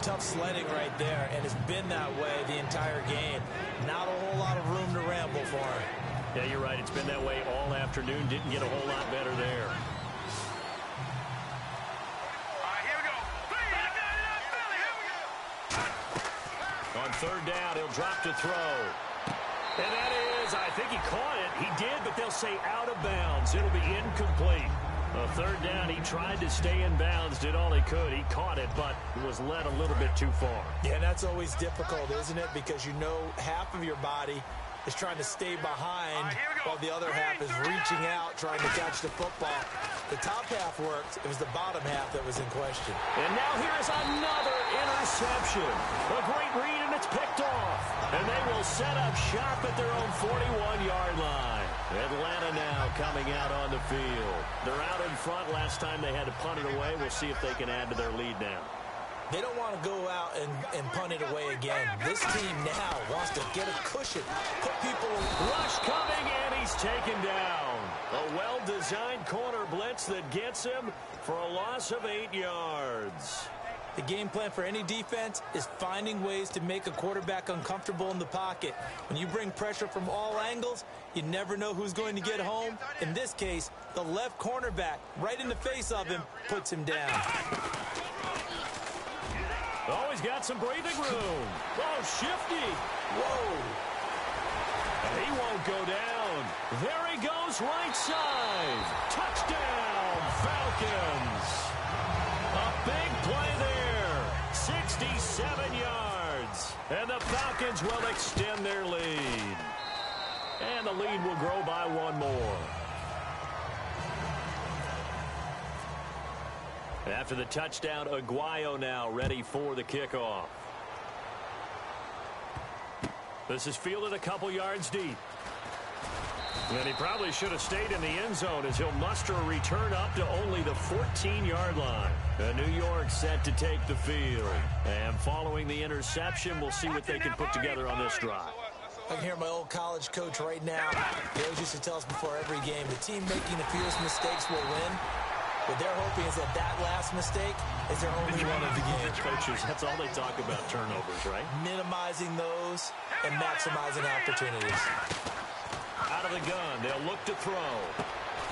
tough sledding right there, and it's been that way the entire game. Not a whole lot of room to ramble for him. Yeah, you're right. It's been that way all afternoon. Didn't get a whole lot better there. On third down, he'll drop to throw. And that is, I think he caught it. He did, but they'll say out of bounds. It'll be incomplete. Third down, he tried to stay in bounds, did all he could. He caught it, but was led a little bit too far. Yeah, that's always difficult, isn't it? Because you know half of your body is trying to stay behind while the other half is reaching out, trying to catch the football. The top half worked. It was the bottom half that was in question. And now here's another interception. A great read, and it's picked off. And they will set up shop at their own 41-yard line. Atlanta now coming out on the field. They're out in front. Last time they had to punt it away. We'll see if they can add to their lead now. They don't want to go out and punt it away again. This team now wants to get a cushion, put people in. Rush coming, and he's taken down. A well-designed corner blitz that gets him for a loss of 8 yards. The game plan for any defense is finding ways to make a quarterback uncomfortable in the pocket. When you bring pressure from all angles, you never know who's going to get home. In this case, the left cornerback, right in the face of him, puts him down. Oh, he's got some breathing room. Oh, shifty. Whoa. And he won't go down. There he goes, right side. Touchdown, Falcons. A big play there. 67 yards. And the Falcons will extend their lead. And the lead will grow by 1 more. After the touchdown, Aguayo now ready for the kickoff. This is fielded a couple yards deep. And he probably should have stayed in the end zone as he'll muster a return up to only the 14-yard line. And New York set to take the field. And following the interception, we'll see what they can put together on this drive. I can hear my old college coach right now. He always used to tell us before every game, the team making the fewest mistakes will win. What they're hoping is that last mistake is their only one of the game. Coaches, that's all they talk about, turnovers, right? Minimizing those and maximizing opportunities. Out of the gun, they'll look to throw.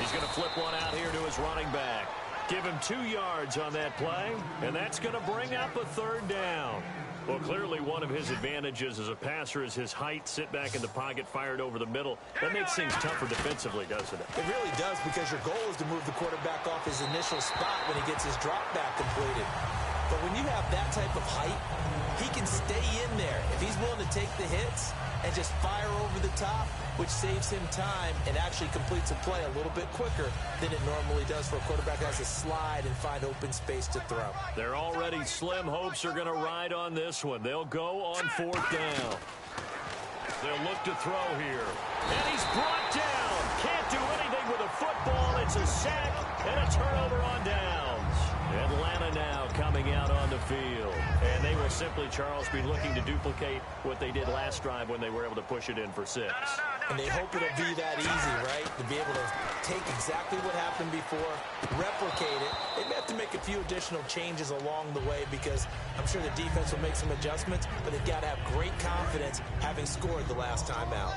He's going to flip one out here to his running back. Give him 2 yards on that play, and that's going to bring up a third down. Well, clearly one of his advantages as a passer is his height. Sit back in the pocket, fired over the middle. That makes things tougher defensively, doesn't it? It really does, because your goal is to move the quarterback off his initial spot when he gets his drop back completed. But when you have that type of height, he can stay in there. If he's willing to take the hits and just fire over the top, which saves him time and actually completes a play a little bit quicker than it normally does for a quarterback that has to slide and find open space to throw. Their already slim hopes are going to ride on this one. They'll go on 4th down. They'll look to throw here. And he's brought down. Can't do anything with a football. It's a sack and a turnover on downs. Atlanta now coming out on the field. And they will simply, Charles, be looking to duplicate what they did last drive when they were able to push it in for 6. And they hope it'll be that easy, right? To be able to take exactly what happened before, replicate it. They may have to make a few additional changes along the way, because I'm sure the defense will make some adjustments, but they've got to have great confidence having scored the last time out.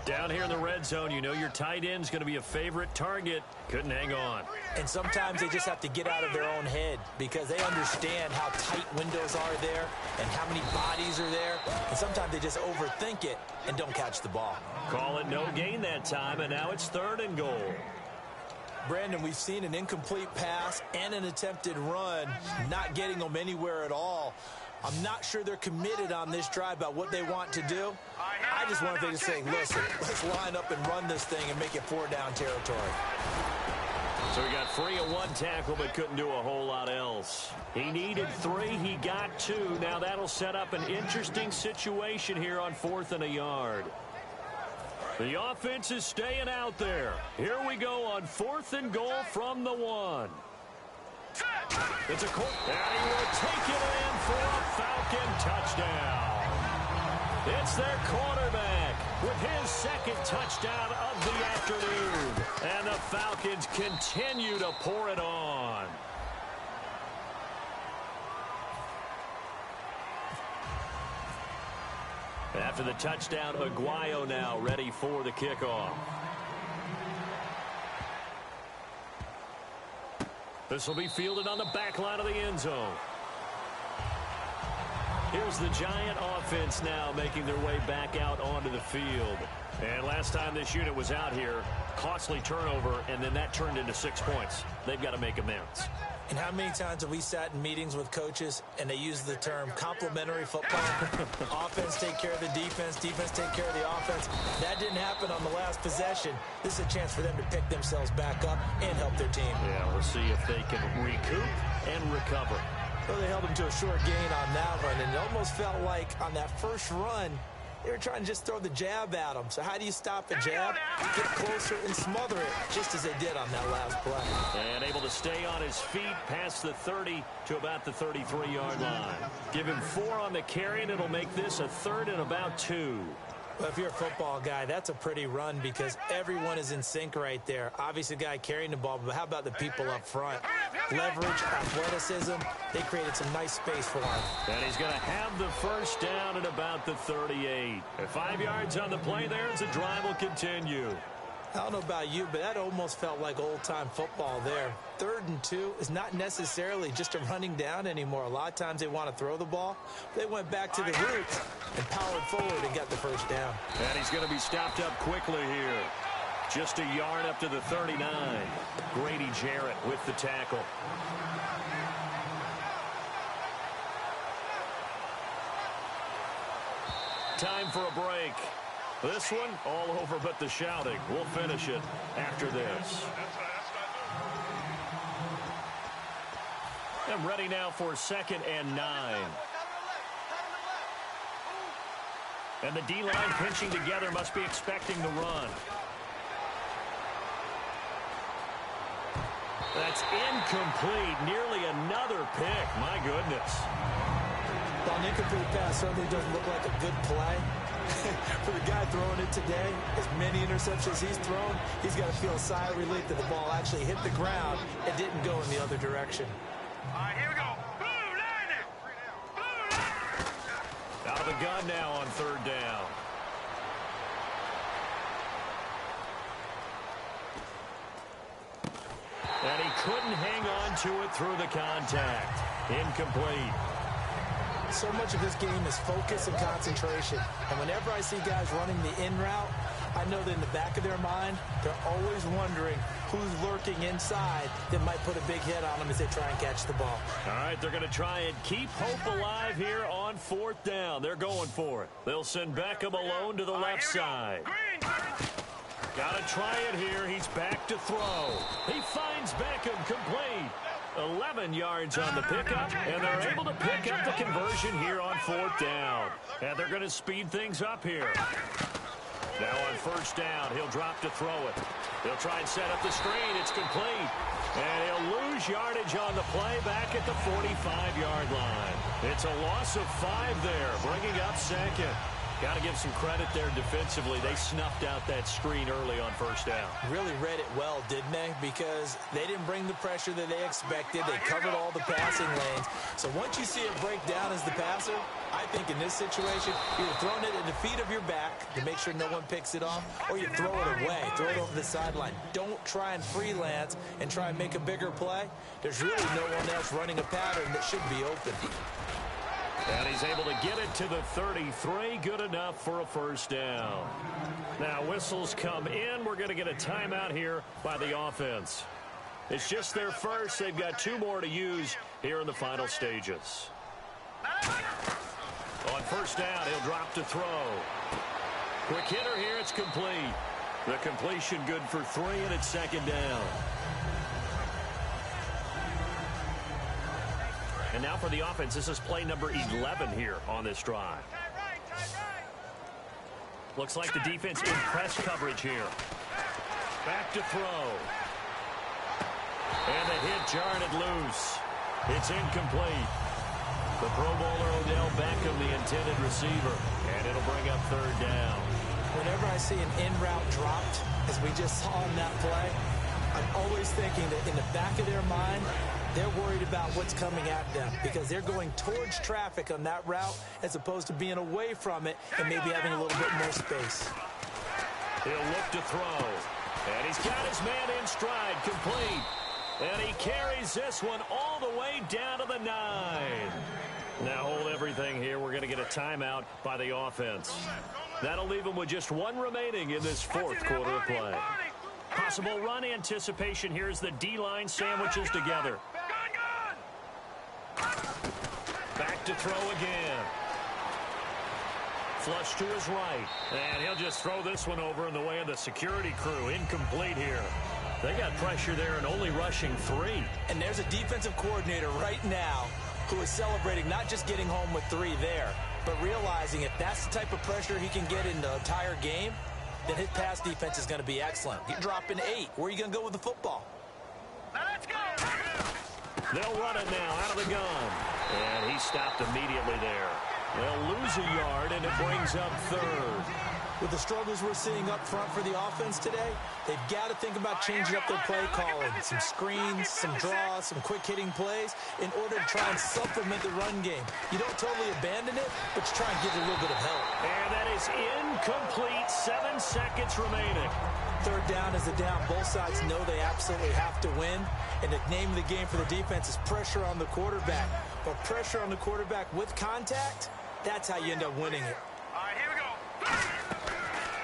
Down here in the red zone, you know your tight end's going to be a favorite target. Couldn't hang on. And sometimes they just have to get out of their own head, because they understand how tight windows are there and how many bodies are there. And sometimes they just overthink it and don't catch the ball. Call it no gain that time, and now it's 3rd and goal. Brandon, we've seen an incomplete pass and an attempted run, not getting them anywhere at all. I'm not sure they're committed on this drive about what they want to do. I just wonder if they just say, listen, let's line up and run this thing and make it 4-down territory. So he got free of 1 tackle, but couldn't do a whole lot else. He needed 3. He got 2. Now that'll set up an interesting situation here on 4th and a yard. The offense is staying out there. Here we go on 4th and goal from the 1. It's a court, and he will take it in for a Falcon touchdown. It's their quarterback with his 2nd touchdown of the afternoon. And the Falcons continue to pour it on. After the touchdown, Aguayo now ready for the kickoff. This will be fielded on the back line of the end zone. Here's the Giant offense now making their way back out onto the field. And last time this unit was out here, costly turnover, and then that turned into 6 points. They've got to make amends. And how many times have we sat in meetings with coaches and they use the term complementary football? Offense take care of the defense, defense take care of the offense. That didn't happen on the last possession. This is a chance for them to pick themselves back up and help their team. Yeah, we'll see if they can recoup and recover. Well, they held them to a short gain on that one, and it almost felt like on that first run, they were trying to just throw the jab at them. So how do you stop a jab? Get closer and smother it, just as they did on that last play. And able to stay on his feet past the 30 to about the 33-yard line. Give him 4 on the carry, and it'll make this a 3rd and about 2. Well, if you're a football guy, that's a pretty run because everyone is in sync right there. Obviously, the guy carrying the ball, but how about the people up front? Leverage, athleticism, they created some nice space for him. And he's going to have the first down at about the 38. At 5 yards on the play there as the drive will continue. I don't know about you, but that almost felt like old-time football there. 3rd and 2 is not necessarily just a running down anymore. A lot of times they want to throw the ball. They went back to the roots and powered forward and got the first down. And he's going to be stopped up quickly here. Just a yard up to the 39. Grady Jarrett with the tackle. Time for a break. This one, all over but the shouting. We'll finish it after this. And ready now for 2nd and 9. And the D-line pinching together must be expecting the run. That's incomplete. Nearly another pick. My goodness. Well, an incomplete pass certainly doesn't look like a good play. For the guy throwing it today, as many interceptions he's thrown, he's got to feel a sigh of relief that the ball actually hit the ground and didn't go in the other direction. All right, here we go. Blue line it. Blue line. Out of the gun now on 3rd down. And he couldn't hang on to it through the contact. Incomplete. So much of this game is focus and concentration. And whenever I see guys running the in route, I know that in the back of their mind, they're always wondering who's lurking inside that might put a big hit on them as they try and catch the ball. All right, they're going to try and keep hope alive here on 4th down. They're going for it. They'll send Beckham alone to the left side. Got to try it here. He's back to throw. He finds Beckham complete. 11 yards on the pickup, and they're able to pick up the conversion here on 4th down. And they're going to speed things up here. Now on 1st down, he'll drop to throw it. He'll try and set up the screen. It's complete. And he'll lose yardage on the play back at the 45-yard line. It's a loss of 5 there, bringing up 2nd. Got to give some credit there defensively. They snuffed out that screen early on 1st down. Really read it well, didn't they? Because they didn't bring the pressure that they expected. They covered all the passing lanes. So once you see it break down as the passer, I think in this situation, you're throwing it at the feet of your back to make sure no one picks it off, or you throw it away, throw it over the sideline. Don't try and freelance and try and make a bigger play. There's really no one else running a pattern that should be open. And he's able to get it to the 33. Good enough for a 1st down. Now whistles come in. We're going to get a timeout here by the offense. It's just their first. They've got 2 more to use here in the final stages. On 1st down, he'll drop to throw. Quick hitter here. It's complete. The completion good for 3, and it's 2nd down. And now for the offense, this is play number 11 here on this drive. Looks like the defense in press coverage here. Back to throw. And the hit jarred it loose. It's incomplete. The Pro Bowler Odell Beckham, the intended receiver. And it'll bring up third down. Whenever I see an in-route dropped, as we just saw in that play, I'm always thinking that in the back of their mind, they're worried about what's coming at them because they're going towards traffic on that route as opposed to being away from it and maybe having a little bit more space. He'll look to throw. And he's got his man in stride, complete. And he carries this one all the way down to the 9. Now hold everything here. We're going to get a timeout by the offense. That'll leave them with just one remaining in this fourth quarter of play. Possible run anticipation. Here's the D-line sandwiches together. Back to throw again. Flush to his right. And he'll just throw this one over in the way of the security crew. Incomplete here. They got pressure there and only rushing 3. And there's a defensive coordinator right now who is celebrating not just getting home with 3 there, but realizing if that's the type of pressure he can get in the entire game, then his pass defense is going to be excellent. You're dropping 8. Where are you going to go with the football? Now let's go. They'll run it now out of the gun. And he stopped immediately there. They'll lose a yard, and it brings up third. With the struggles we're seeing up front for the offense today, they've got to think about changing up their play calling. Some screens, some draws, some quick-hitting plays in order to try and supplement the run game. You don't totally abandon it, but you try and give it a little bit of help. And that is incomplete. 7 seconds remaining. Third down is the down. Both sides know they absolutely have to win. And the name of the game for the defense is pressure on the quarterback. But pressure on the quarterback with contact, that's how you end up winning it. All right, here we go.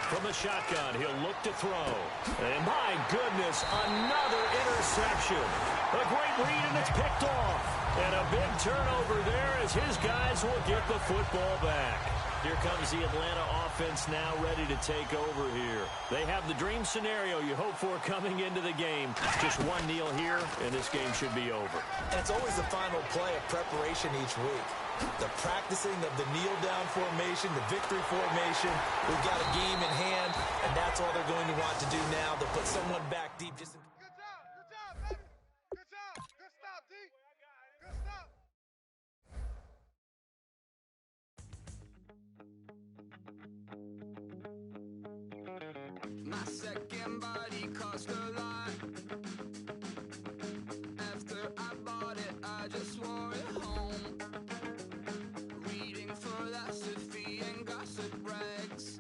From the shotgun, he'll look to throw. And my goodness, another interception. A great read, and it's picked off. And a big turnover there as his guys will get the football back. Here comes the Atlanta offense now ready to take over here. They have the dream scenario you hope for coming into the game. Just one kneel here, and this game should be over. And it's always the final play of preparation each week. The practicing of the kneel-down formation, the victory formation. We've got a game in hand, and that's all they're going to want to do now. They'll put someone back deep just in. Good job, baby. Good job. Good stop, D. Good stop. My second body cost a lot. After I bought it, I just wore it home. Reading philosophy and gossip rags.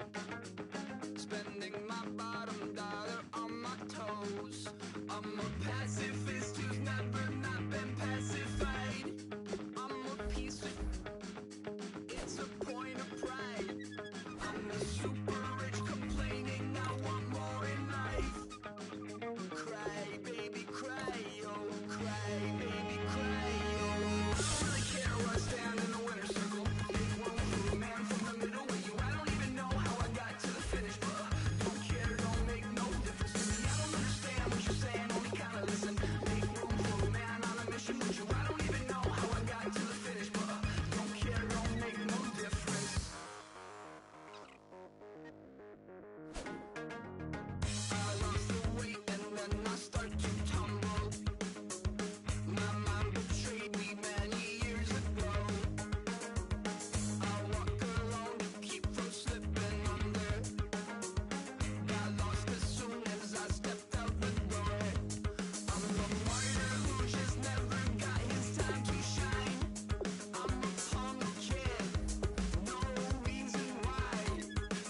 Spending my bottom dollar on my toes. I'm a pacifist who's never not been pacified. I'm a piece of... It's a point of pride. I'm a super rich complaining I want more in life. Cry, baby, cry, oh, cry, baby, cry, oh. I don't really care where I stand in the winner's circle. Make room for a man from the middle with you. I don't even know how I got to the finish, but don't care, don't make no difference to me. I don't understand what you're saying, only kinda listen. Make room for a man on a mission with you. I don't even know how I got to the finish, but don't care, don't make no difference. I lost the weight and then I start to tumble. My mind betrayed me many years ago. I walk alone to keep from slipping under. Got lost as soon as I stepped out the door. I'm the martyr who just never got his time to shine. I'm a punk kid, no reason why.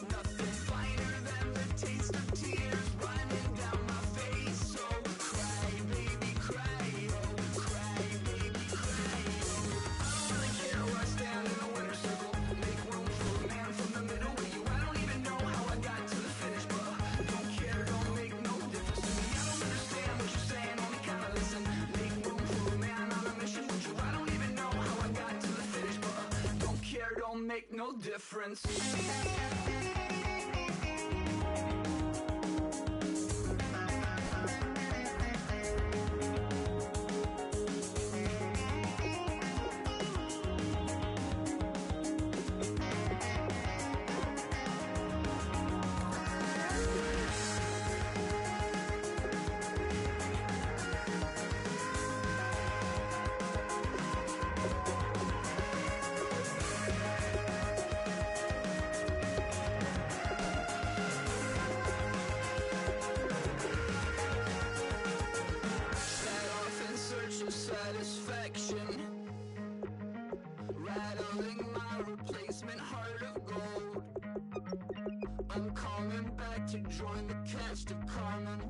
Nothing finer than the taste of tears running down my face. So cry, baby, cry, oh, cry, baby, cry, oh. I don't really care where I stand in the winner's circle. Make room for a man from the middle with you. I don't even know how I got to the finish, but don't care, don't make no difference to me. I don't understand what you're saying, only kinda listen. Make room for a man on a mission with you. I don't even know how I got to the finish, but don't care, don't make no difference. coming back to join the cast of Carmen.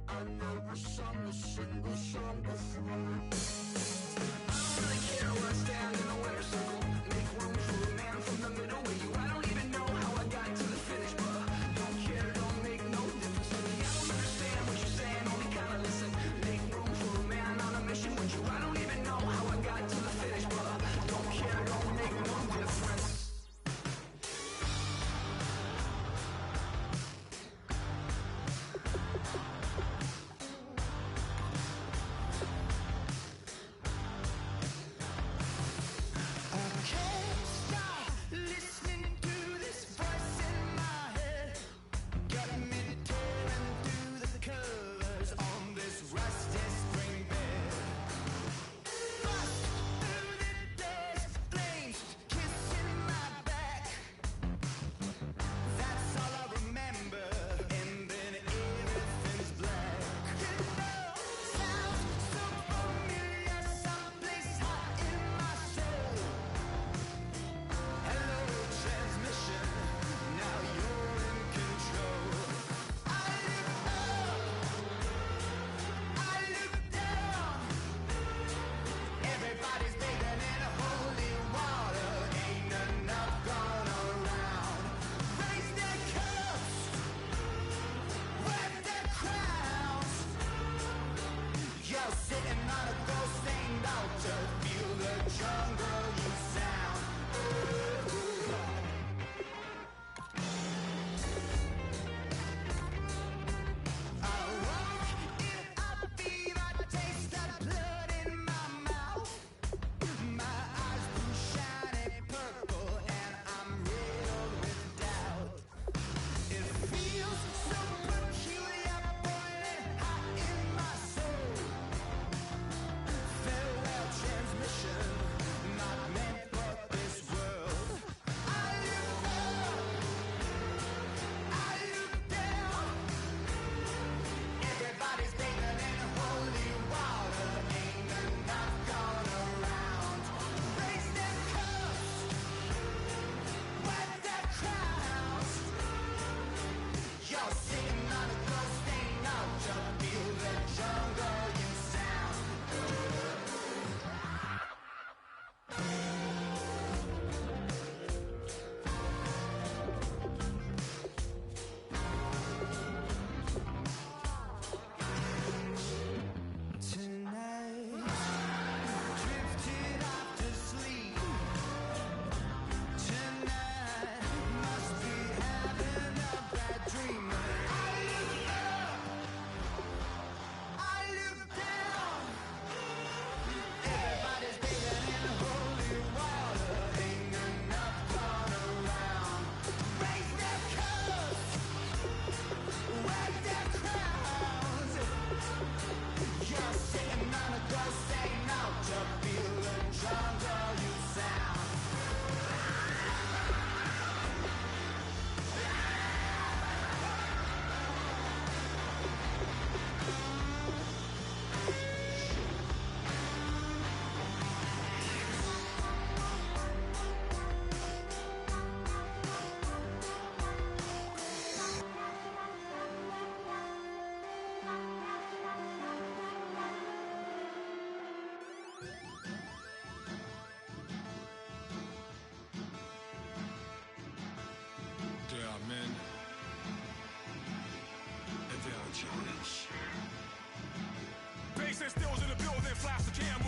I never sung a single song before. I don't really care where I stand in the winner's circle. Make room for a man from the middle with you. I don't even know how I got to the finish, but don't care, don't make no difference to me. I don't understand what you're saying, only kinda listen. Make room for a man on a mission with you. I don't even know how I got to the finish, but don't care, don't make no difference. men, and they'll change. Bass and stills in the building, flash the cam.